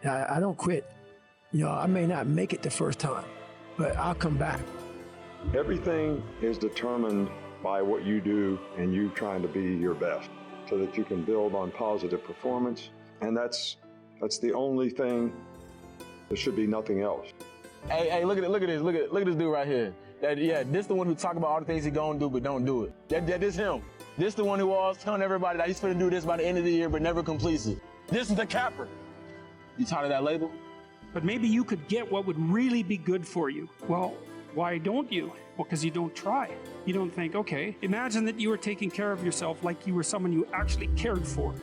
I don't quit. You know, I may not make it the first time, but I'll come back. Everything is determined by what you do and you trying to be your best so that you can build on positive performance. And that's the only thing. There should be nothing else. Hey, look at this dude right here. This the one who talk about all the things he gonna do but don't do it. This him. This the one who always telling everybody that he's gonna do this by the end of the year but never completes it. This is the capper. You tired of that label? But maybe you could get what would really be good for you. Well, why don't you? Well, because you don't try. You don't think, okay, imagine that you were taking care of yourself like you were someone you actually cared for.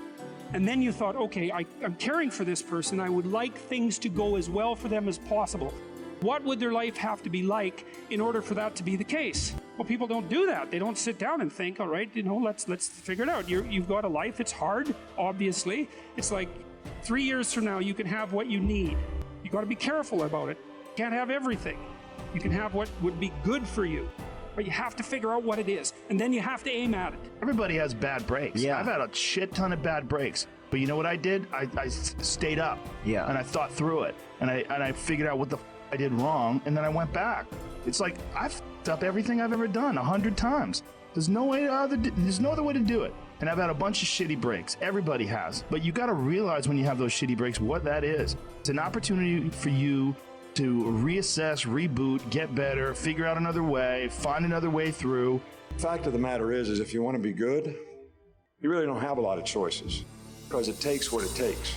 And then you thought, okay, I'm caring for this person. I would like things to go as well for them as possible. What would their life have to be like in order for that to be the case? Well, people don't do that. They don't sit down and think, all right, let's figure it out. You've got a life. It's hard, obviously. It's like 3 years from now, you can have what you need. You got to be careful about it. You can't have everything. You can have what would be good for you. But you have to figure out what it is, and then you have to aim at it. Everybody has bad breaks. Yeah. I've had a shit ton of bad breaks. But you know what I did? I stayed up. Yeah. And I thought through it. And I figured out what the I did wrong, and then I went back. It's like, I've f***ed up everything I've ever done 100 times. There's no other way to do it. And I've had a bunch of shitty breaks. Everybody has. But you got to realize when you have those shitty breaks what that is. It's an opportunity for you to reassess, reboot, get better, figure out another way, find another way through. The fact of the matter is if you want to be good, you really don't have a lot of choices because it takes what it takes.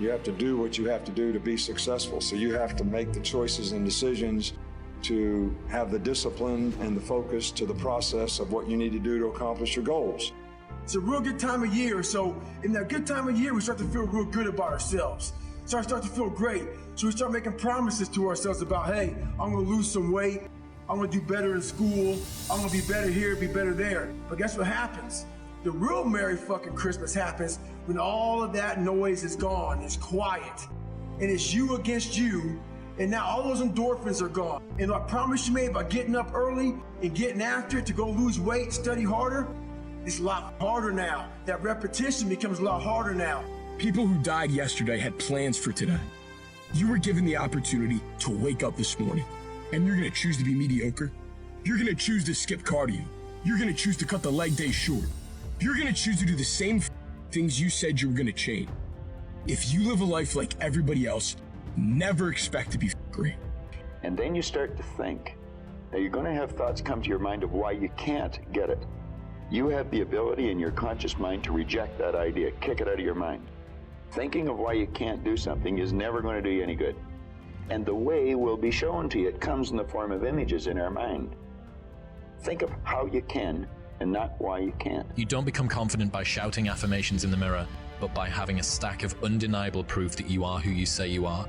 You have to do what you have to do to be successful. So you have to make the choices and decisions to have the discipline and the focus to the process of what you need to do to accomplish your goals. It's a real good time of year. So in that good time of year, we start to feel real good about ourselves. So I start to feel great. So we start making promises to ourselves about, hey, I'm gonna lose some weight. I'm gonna do better in school. I'm gonna be better here, be better there. But guess what happens? The real Merry fucking Christmas happens when all of that noise is gone, it's quiet, and it's you against you, and now all those endorphins are gone. And I promise you made by getting up early and getting after it to go lose weight, study harder, it's a lot harder now. That repetition becomes a lot harder now. People who died yesterday had plans for today. You were given the opportunity to wake up this morning, and you're gonna choose to be mediocre. You're gonna choose to skip cardio. You're gonna choose to cut the leg day short. You're gonna choose to do the same things you said you were gonna change. If you live a life like everybody else, never expect to be great. And then you start to think. Now you're gonna have thoughts come to your mind of why you can't get it. You have the ability in your conscious mind to reject that idea, kick it out of your mind. Thinking of why you can't do something is never going to do you any good. And the way will be shown to you. It comes in the form of images in our mind. Think of how you can and not why you can't. You don't become confident by shouting affirmations in the mirror, but by having a stack of undeniable proof that you are who you say you are.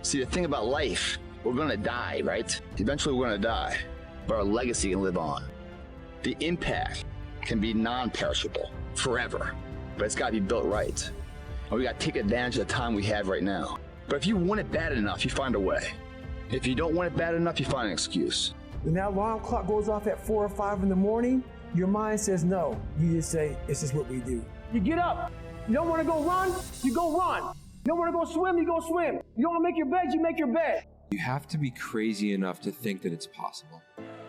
See, the thing about life, we're going to die, right? Eventually we're going to die, but our legacy can live on. The impact can be non-perishable forever, but it's got to be built right. And we got to take advantage of the time we have right now. But if you want it bad enough, you find a way. If you don't want it bad enough, you find an excuse. When that alarm clock goes off at 4 or 5 in the morning, your mind says no. You just say, this is what we do. You get up. You don't want to go run, you go run. You don't want to go swim, you go swim. You don't want to make your bed, you make your bed. You have to be crazy enough to think that it's possible.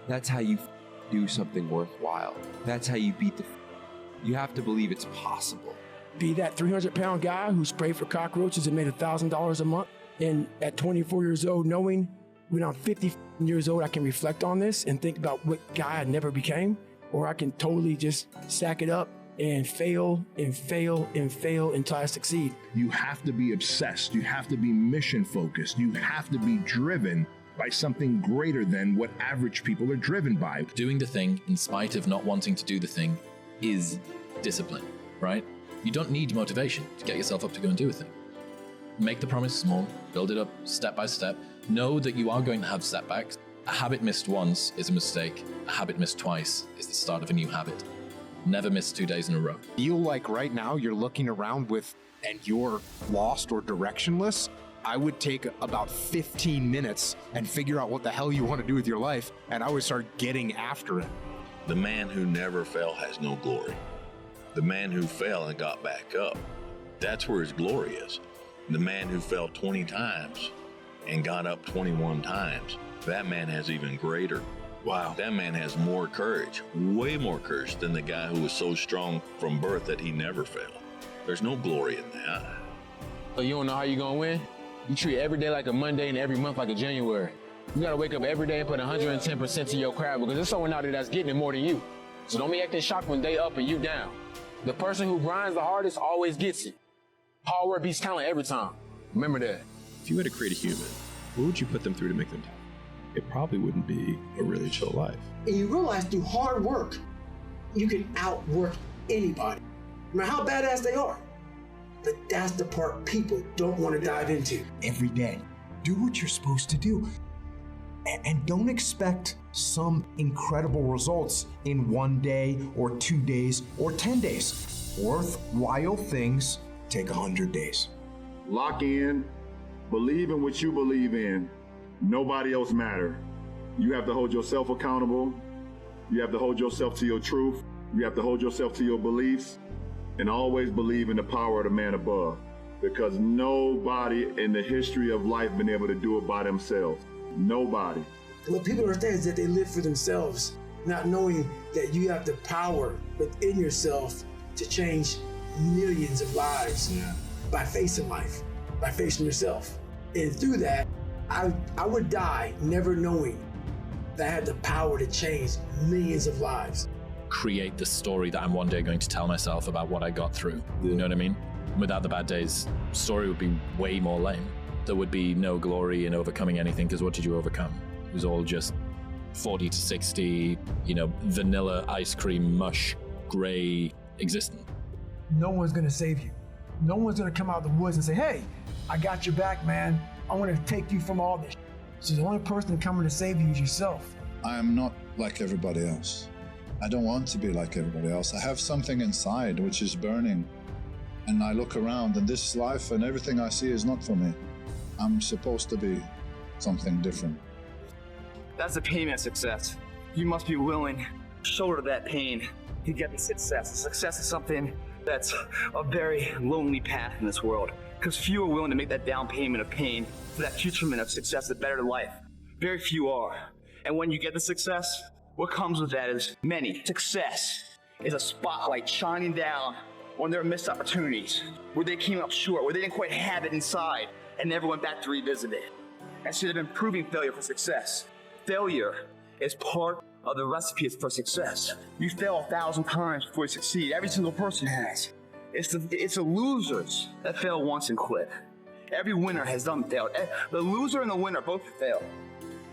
That's how you do something worthwhile. That's how you beat the You have to believe it's possible. Be that 300-pound guy who sprayed for cockroaches and made $1,000 a month. And at 24 years old, knowing when I'm 50 years old, I can reflect on this and think about what guy I never became. Or I can totally just sack it up and fail and fail and fail until I succeed. You have to be obsessed. You have to be mission focused. You have to be driven by something greater than what average people are driven by. Doing the thing in spite of not wanting to do the thing is discipline, right? You don't need motivation to get yourself up to go and do a thing. Make the promise small, build it up step by step. Know that you are going to have setbacks. A habit missed once is a mistake. A habit missed twice is the start of a new habit. Never miss 2 days in a row. Feel like right now you're looking around and you're lost or directionless. I would take about 15 minutes and figure out what the hell you want to do with your life, and I would start getting after it. The man who never fell has no glory. The man who fell and got back up, that's where his glory is. The man who fell 20 times and got up 21 times, that man has even greater. Wow. That man has more courage, way more courage than the guy who was so strong from birth that he never failed. There's no glory in that. So you don't know how you're gonna win? You treat every day like a Monday and every month like a January. You gotta wake up every day and put 110% to your craft because there's someone out there that's getting it more than you. So don't be acting shocked when they up and you down. The person who grinds the hardest always gets it. Hard work beats talent every time. Remember that. If you had to create a human, what would you put them through to make them happy? It probably wouldn't be a really chill life. And you realize through hard work, you can outwork anybody, no matter how badass they are. But that's the part people don't want to dive into. Every day, do what you're supposed to do. And don't expect some incredible results in 1 day or 2 days or 10 days. Worthwhile things take 100 days. Lock in, believe in what you believe in. Nobody else matters. You have to hold yourself accountable. You have to hold yourself to your truth. You have to hold yourself to your beliefs. And always believe in the power of the man above. Because nobody in the history of life been able to do it by themselves. Nobody. What people understand is that they live for themselves, not knowing that you have the power within yourself to change millions of lives by facing life, by facing yourself. And through that, I would die never knowing that I had the power to change millions of lives. Create the story that I'm one day going to tell myself about what I got through. You know what I mean? Without the bad days, story would be way more lame. There would be no glory in overcoming anything, because what did you overcome? It was all just 40 to 60, vanilla ice cream mush, gray existence. No one's gonna save you. No one's gonna come out of the woods and say, hey, I got your back, man. I'm gonna take you from all this. So the only person coming to save you is yourself. I am not like everybody else. I don't want to be like everybody else. I have something inside which is burning. And I look around, and this life and everything I see is not for me. I'm supposed to be something different. That's the pain of success. You must be willing to shoulder that pain to get the success. Success is something that's a very lonely path in this world, because few are willing to make that down payment of pain for that future of success, a better life. Very few are. And when you get the success, what comes with that is many. Success is a spotlight shining down on their missed opportunities, where they came up short, where they didn't quite have it inside and never went back to revisit it. Instead of improving failure for success, failure is part of the recipe for success. You fail 1,000 times before you succeed. Every single person has. It's the losers that fail once and quit. Every winner has failed. The loser and the winner both fail.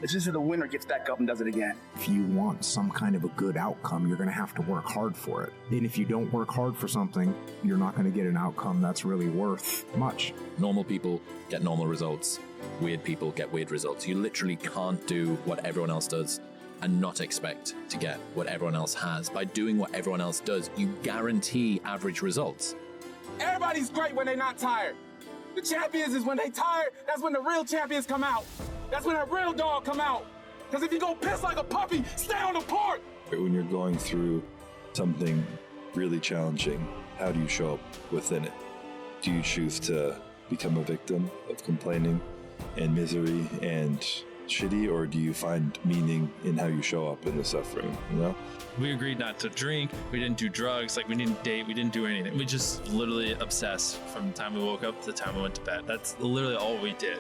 It's just that the winner gets back up and does it again. If you want some kind of a good outcome, you're going to have to work hard for it. And if you don't work hard for something, you're not going to get an outcome that's really worth much. Normal people get normal results. Weird people get weird results. You literally can't do what everyone else does and not expect to get what everyone else has. By doing what everyone else does, you guarantee average results. Everybody's great when they're not tired. The champions is when they tired, that's when the real champions come out. That's when that real dog come out. Because if you go piss like a puppy, stay on the court. When you're going through something really challenging, how do you show up within it? Do you choose to become a victim of complaining and misery and shitty, or do you find meaning in how you show up in the suffering, We agreed not to drink, we didn't do drugs, we didn't date, we didn't do anything. We just literally obsessed from the time we woke up to the time we went to bed. That's literally all we did.